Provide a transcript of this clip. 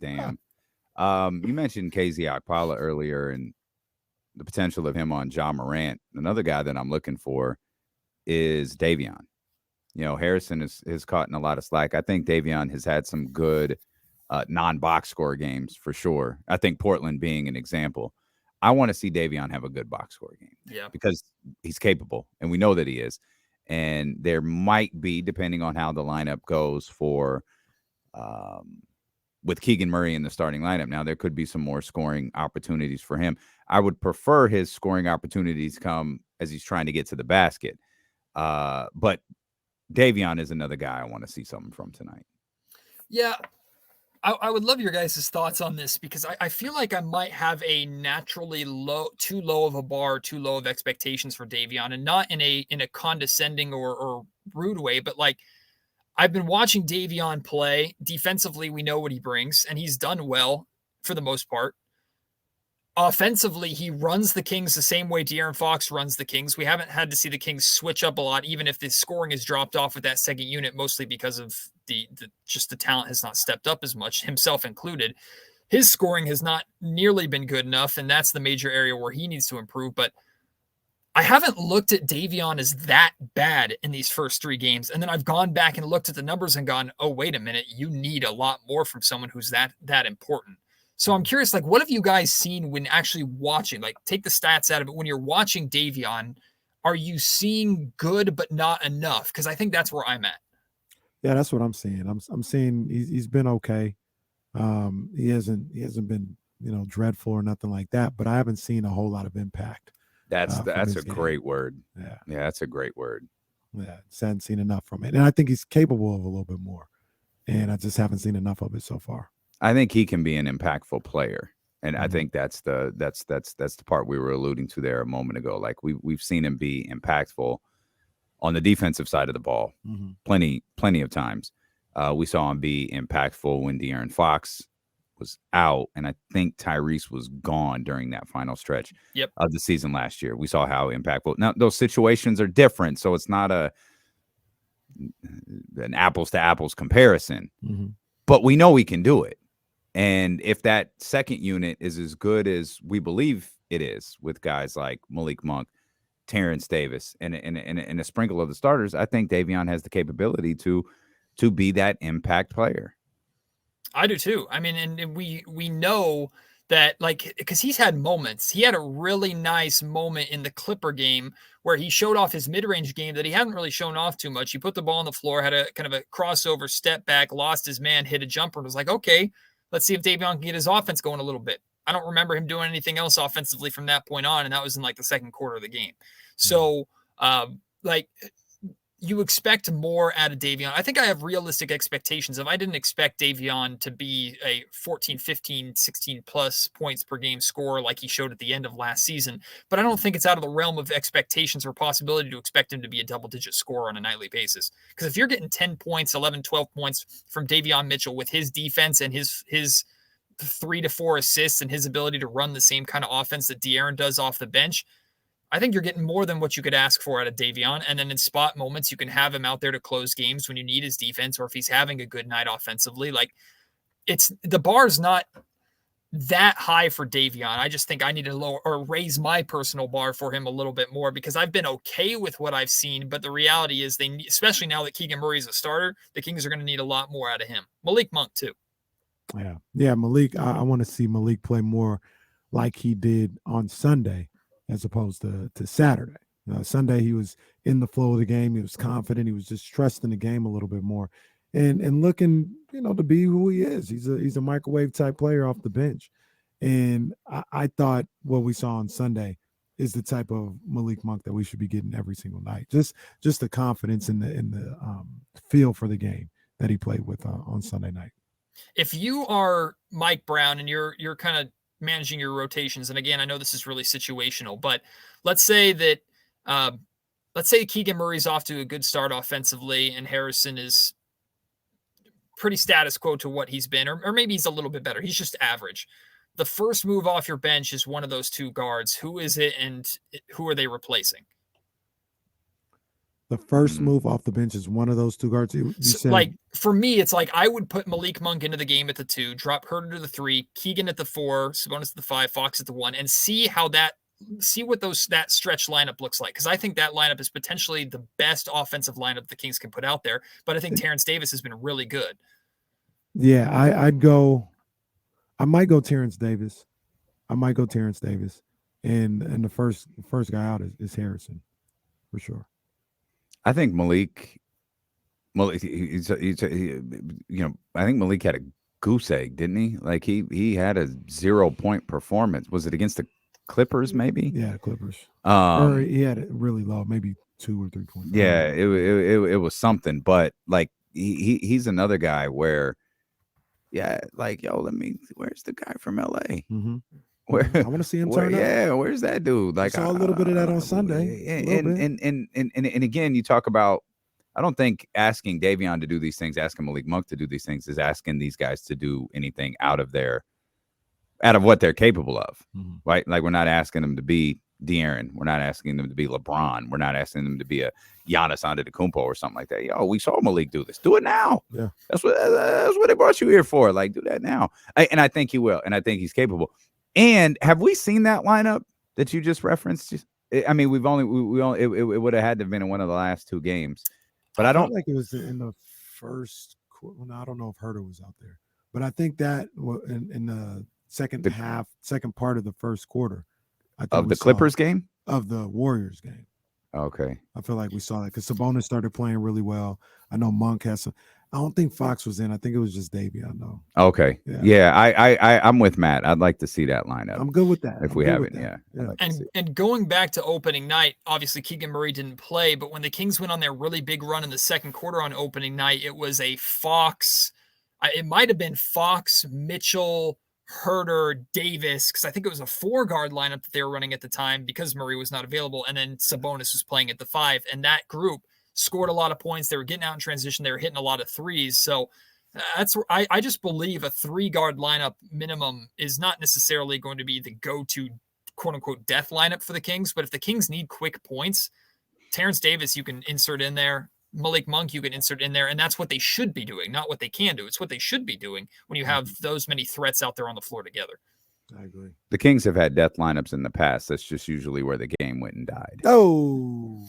Damn. You mentioned KZ Okpala earlier and the potential of him on John Morant. Another guy that I'm looking for is Davion. Harrison is caught in a lot of slack. I think Davion has had some good non-box score games for sure. I think Portland being an example. I want to see Davion have a good box score game Yeah. because he's capable, and we know that he is. And there might be, depending on how the lineup goes for with Keegan Murray in the starting lineup. Now, there could be some more scoring opportunities for him. I would prefer his scoring opportunities come as he's trying to get to the basket. But Davion is another guy I want to see something from tonight. Yeah. I would love your guys' thoughts on this because I feel like I might have a naturally too low of a bar, too low of expectations for Davion, and not in a condescending or rude way, but like I've been watching Davion play. Defensively, we know what he brings, and he's done well for the most part. Offensively, he runs the Kings the same way De'Aaron Fox runs the Kings. We haven't had to see the Kings switch up a lot, even if the scoring has dropped off with that second unit, mostly because of the talent has not stepped up as much, himself included. His scoring has not nearly been good enough, and that's the major area where he needs to improve. But I haven't looked at Davion as that bad in these first three games. And then I've gone back and looked at the numbers and gone, oh, wait a minute, you need a lot more from someone who's that important. So I'm curious, like, what have you guys seen when actually watching? Like, take the stats out of it. When you're watching Davion, are you seeing good but not enough? Because I think that's where I'm at. Yeah, that's what I'm seeing. I'm seeing he's been okay. He hasn't been dreadful or nothing like that. But I haven't seen a whole lot of impact. That's a game. great word. Yeah, that's a great word. Yeah, just haven't seen enough from it, and I think he's capable of a little bit more. And I just haven't seen enough of it so far. I think he can be an impactful player. And I think that's the part we were alluding to there a moment ago. Like we've seen him be impactful on the defensive side of the ball plenty of times. We saw him be impactful when De'Aaron Fox was out, and I think Tyrese was gone during that final stretch of the season last year. We saw how impactful. Now those situations are different, so it's not an apples to apples comparison. But we know he can do it. And if that second unit is as good as we believe it is with guys like Malik Monk, Terrence Davis, and a sprinkle of the starters, I think Davion has the capability to be that impact player. I do too. I mean, and we know that, like, because he's had moments. He had a really nice moment in the Clipper game where he showed off his mid-range game that he hadn't really shown off too much. He put the ball on the floor, had a kind of a crossover, step back, lost his man, hit a jumper, and was like, okay, let's see if Davion can get his offense going a little bit. I don't remember him doing anything else offensively from that point on, and that was in like the second quarter of the game. So, like, you expect more out of Davion. I think I have realistic expectations of. I didn't expect Davion to be a 14, 15, 16 plus points per game scorer like he showed at the end of last season. But I don't think it's out of the realm of expectations or possibility to expect him to be a double-digit scorer on a nightly basis. Because if you're getting 10 points, 11, 12 points from Davion Mitchell with his defense and his 3 to 4 assists and his ability to run the same kind of offense that De'Aaron does off the bench, I think you're getting more than what you could ask for out of Davion. And then in spot moments, you can have him out there to close games when you need his defense, or if he's having a good night offensively. Like, it's the bar's not that high for Davion. I just think I need to lower or raise my personal bar for him a little bit more, because I've been okay with what I've seen. But the reality is, especially now that Keegan Murray's a starter, the Kings are going to need a lot more out of him. Malik Monk too. Yeah, Malik. I want to see Malik play more like he did on Sunday, as opposed to Saturday. Sunday, he was in the flow of the game. He was confident. He was just trusting the game a little bit more, and looking, to be who he is. He's a microwave type player off the bench, and I thought what we saw on Sunday is the type of Malik Monk that we should be getting every single night. Just the confidence in the feel for the game that he played with on Sunday night. If you are Mike Brown and you're kind of managing your rotations, and again, I know this is really situational, but let's say Keegan Murray's off to a good start offensively and Harrison is pretty status quo to what he's been, or maybe he's a little bit better. He's just average. The first move off your bench is one of those two guards. Who is it, and who are they replacing? The first move off the bench is one of those two guards. You said, like for me, it's like I would put Malik Monk into the game at the 2, drop Herter to the 3, Keegan at the 4, Sabonis at the 5, Fox at the 1, and see what that stretch lineup looks like. Because I think that lineup is potentially the best offensive lineup the Kings can put out there. But I think Terrence Davis has been really good. Yeah, I might go Terrence Davis. And the first guy out is Harrison, for sure. I think Malik, I think Malik had a goose egg, didn't he? Like he had a 0-point performance. Was it against the Clippers? Maybe. Yeah, Clippers. Or he had it really low, maybe 2 or 3 points. Yeah, it was something. But like he's another guy where, yeah, like where's the guy from LA? Mm-hmm. Where I want to see him turn up. Yeah, where's that dude? Like I saw a little bit of that on Sunday. And again, you talk about. I don't think asking Davion to do these things, asking Malik Monk to do these things, is asking these guys to do anything out of what they're capable of, right? Like we're not asking them to be De'Aaron, we're not asking them to be LeBron, we're not asking them to be a Giannis Antetokounmpo or something like that. Yo, we saw Malik do this. Do it now. Yeah, that's what they brought you here for. Like, do that now. And I think he will, and I think he's capable. And have we seen that lineup that you just referenced? I mean, we only it would have had to have been in one of the last 2 games, but I don't like it was in the first quarter. Well, I don't know if Herter was out there, but I think that in the second part of the first quarter of the Clippers game, of the Warriors game. Okay, I feel like we saw that because Sabonis started playing really well. I know Monk has some. I don't think Fox was in. I think it was just Davion, though. Okay. Yeah. I'm with Matt. I'd like to see that lineup. I'm good with that. If we haven't, yeah. Like and going back to opening night, obviously Keegan Murray didn't play, but when the Kings went on their really big run in the second quarter on opening night, it was a Fox. It might have been Fox, Mitchell, Herter, Davis, because I think it was a 4-guard lineup that they were running at the time because Murray was not available, and then Sabonis was playing at the 5, and that group scored a lot of points. They were getting out in transition. They were hitting a lot of threes. So that's where I just believe a 3-guard lineup minimum is not necessarily going to be the go-to quote unquote death lineup for the Kings. But if the Kings need quick points, Terrence Davis, you can insert in there. Malik Monk, you can insert in there. And that's what they should be doing, not what they can do. It's what they should be doing when you have those many threats out there on the floor together. I agree. The Kings have had death lineups in the past. That's just usually where the game went and died. Oh,